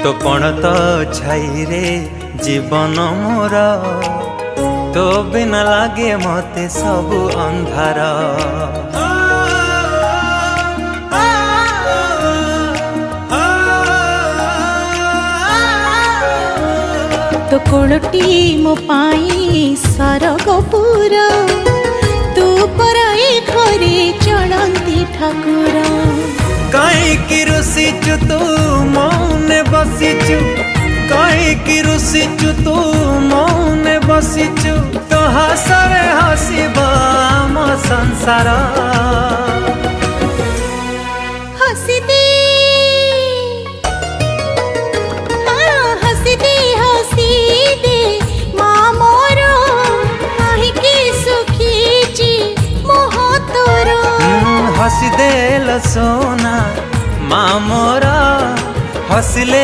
तो कौन तो छाई रे जीवन मोर तो बिना लागे मते सबु अंधार। तो कोलटी मो पाई सरगपुर तू पराई घरे चलती ठाकुर। कहीं रुसीचु तू मौने बसीचु, कहीं रुसीचु तू मौने बसीचु, तो हसरे हसीब आम संसार। हसी दे हसी दे हसी दे माँ मोर काहीकि सुखीची मोह तोर। हसी दे लो सोना माँ मोरा हसले